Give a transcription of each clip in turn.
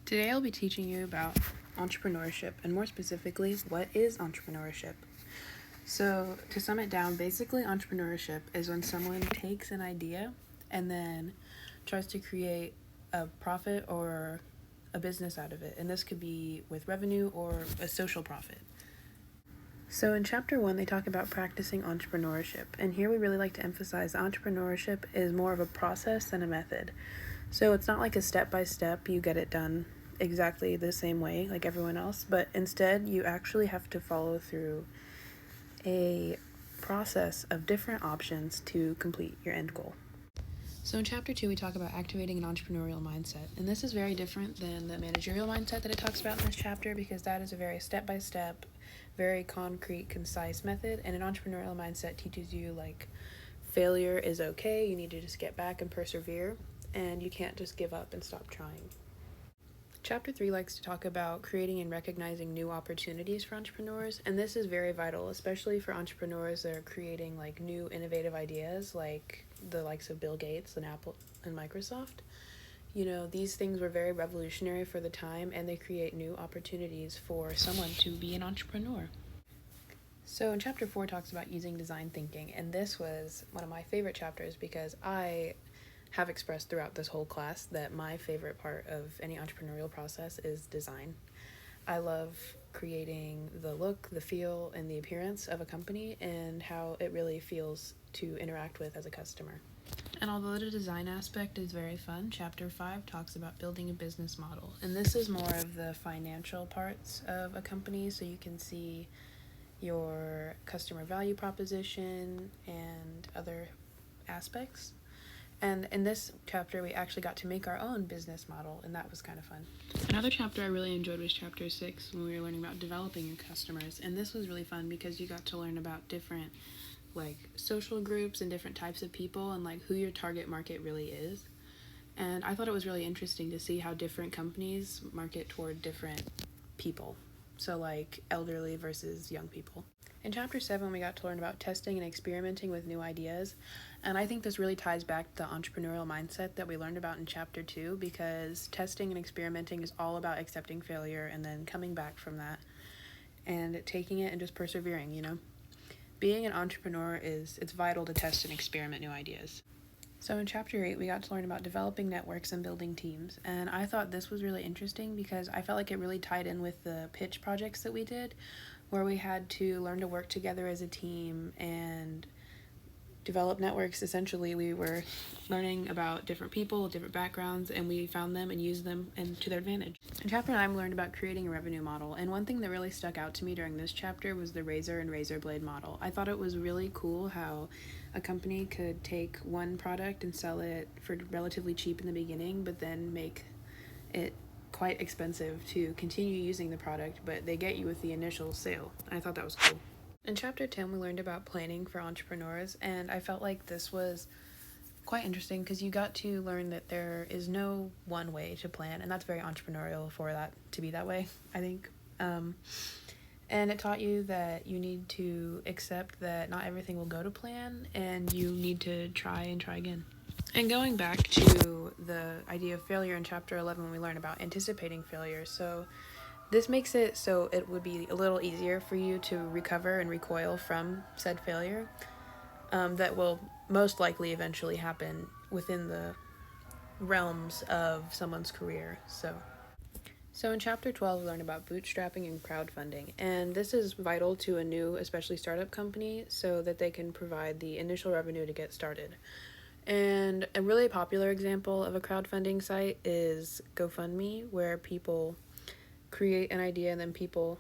Today I'll be teaching you about entrepreneurship, and more specifically, what is entrepreneurship? So, to sum it down, basically entrepreneurship is when someone takes an idea and then tries to create a profit or a business out of it. And this could be with revenue or a social profit. So in chapter 1, they talk about practicing entrepreneurship. And here we really like to emphasize entrepreneurship is more of a process than a method. So it's not like a step-by-step, you get it done exactly the same way like everyone else, but instead you actually have to follow through a process of different options to complete your end goal. So in chapter 2, we talk about activating an entrepreneurial mindset. And this is very different than the managerial mindset that it talks about in this chapter, because that is a very step-by-step, very concrete, concise method. And an entrepreneurial mindset teaches you, like, failure is okay, you need to just get back and persevere, and you can't just give up and stop trying. Chapter 3 likes to talk about creating and recognizing new opportunities for entrepreneurs, and this is very vital, especially for entrepreneurs that are creating like new innovative ideas, like the likes of Bill Gates and Apple and Microsoft. You know, these things were very revolutionary for the time, and they create new opportunities for someone to be an entrepreneur. So in chapter 4 talks about using design thinking, and this was one of my favorite chapters because I have expressed throughout this whole class that my favorite part of any entrepreneurial process is design. I love creating the look, the feel, and the appearance of a company and how it really feels to interact with as a customer. And although the design aspect is very fun, chapter 5 talks about building a business model. And this is more of the financial parts of a company, so you can see your customer value proposition and other aspects. And in this chapter, we actually got to make our own business model, and that was kind of fun. Another chapter I really enjoyed was chapter 6, when we were learning about developing your customers. And this was really fun because you got to learn about different like social groups and different types of people and like who your target market really is. And I thought it was really interesting to see how different companies market toward different people. So like elderly versus young people. In chapter 7, we got to learn about testing and experimenting with new ideas, and I think this really ties back to the entrepreneurial mindset that we learned about in chapter 2, because testing and experimenting is all about accepting failure and then coming back from that and taking it and just persevering, you know? Being an entrepreneur it's vital to test and experiment new ideas. So in chapter 8, we got to learn about developing networks and building teams, and I thought this was really interesting because I felt like it really tied in with the pitch projects that we did, where we had to learn to work together as a team and develop networks. Essentially, we were learning about different people, different backgrounds, and we found them and used them and to their advantage. In chapter 9, we learned about creating a revenue model, and one thing that really stuck out to me during this chapter was the razor and razor blade model. I thought it was really cool how a company could take one product and sell it for relatively cheap in the beginning, but then make it quite expensive to continue using the product, but they get you with the initial sale. I thought that was cool. In chapter 10, we learned about planning for entrepreneurs, and I felt like this was quite interesting because you got to learn that there is no one way to plan, and that's very entrepreneurial for that to be that way, I think. And it taught you that you need to accept that not everything will go to plan, and you need to try and try again. And going back to the idea of failure in chapter 11, when we learn about anticipating failure, so this makes it so it would be a little easier for you to recover and recoil from said failure that will most likely eventually happen within the realms of someone's career. So in chapter 12, we learn about bootstrapping and crowdfunding, and this is vital to a new, especially startup company, so that they can provide the initial revenue to get started. And a really popular example of a crowdfunding site is GoFundMe, where people create an idea and then people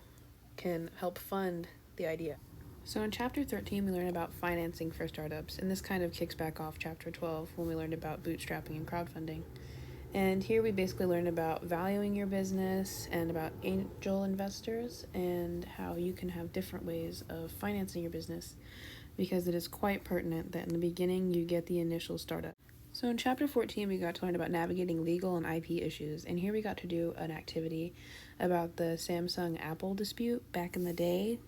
can help fund the idea. So in chapter 13, we learn about financing for startups, and this kind of kicks back off chapter 12 when we learned about bootstrapping and crowdfunding. And here we basically learn about valuing your business and about angel investors and how you can have different ways of financing your business, because it is quite pertinent that in the beginning you get the initial startup. So in chapter 14, we got to learn about navigating legal and IP issues, and here we got to do an activity about the Samsung-Apple dispute back in the day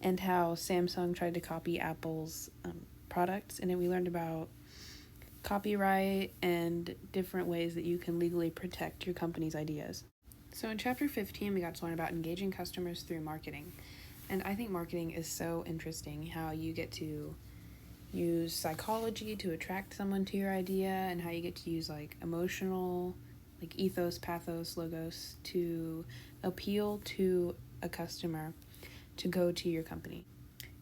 and how Samsung tried to copy Apple's products, and then we learned about copyright and different ways that you can legally protect your company's ideas. So in chapter 15, we got to learn about engaging customers through marketing. And I think marketing is so interesting, how you get to use psychology to attract someone to your idea, and how you get to use like emotional, like ethos, pathos, logos to appeal to a customer to go to your company.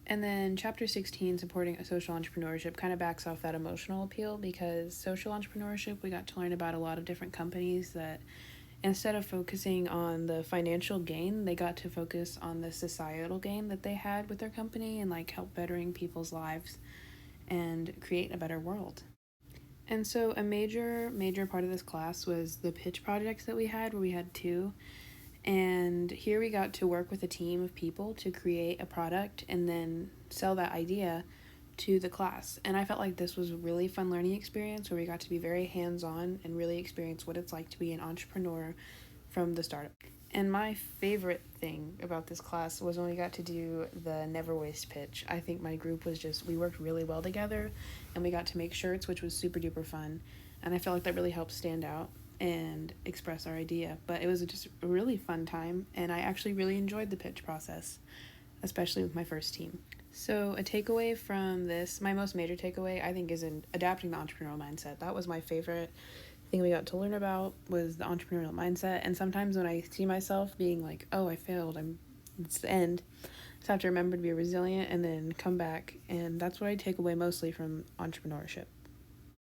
And then chapter 16, supporting a social entrepreneurship, kind of backs off that emotional appeal, because social entrepreneurship, we got to learn about a lot of different companies that instead of focusing on the financial gain, they got to focus on the societal gain that they had with their company and like help bettering people's lives and create a better world. And so a major part of this class was the pitch projects that we had, where we had two. And here we got to work with a team of people to create a product and then sell that idea to the class. And I felt like this was a really fun learning experience, where we got to be very hands-on and really experience what it's like to be an entrepreneur from the startup. And my favorite thing about this class was when we got to do the never waste pitch. I think my group was just, we worked really well together, and we got to make shirts, which was super duper fun. And I felt like that really helped stand out and express our idea. But it was just a really fun time, and I actually really enjoyed the pitch process, especially with my first team. So a takeaway from this, my most major takeaway, I think, is in adapting the entrepreneurial mindset. That was my favorite thing we got to learn about, was the entrepreneurial mindset. And sometimes when I see myself being like, oh, I failed, it's the end, I just have to remember to be resilient and then come back. And that's what I take away mostly from entrepreneurship.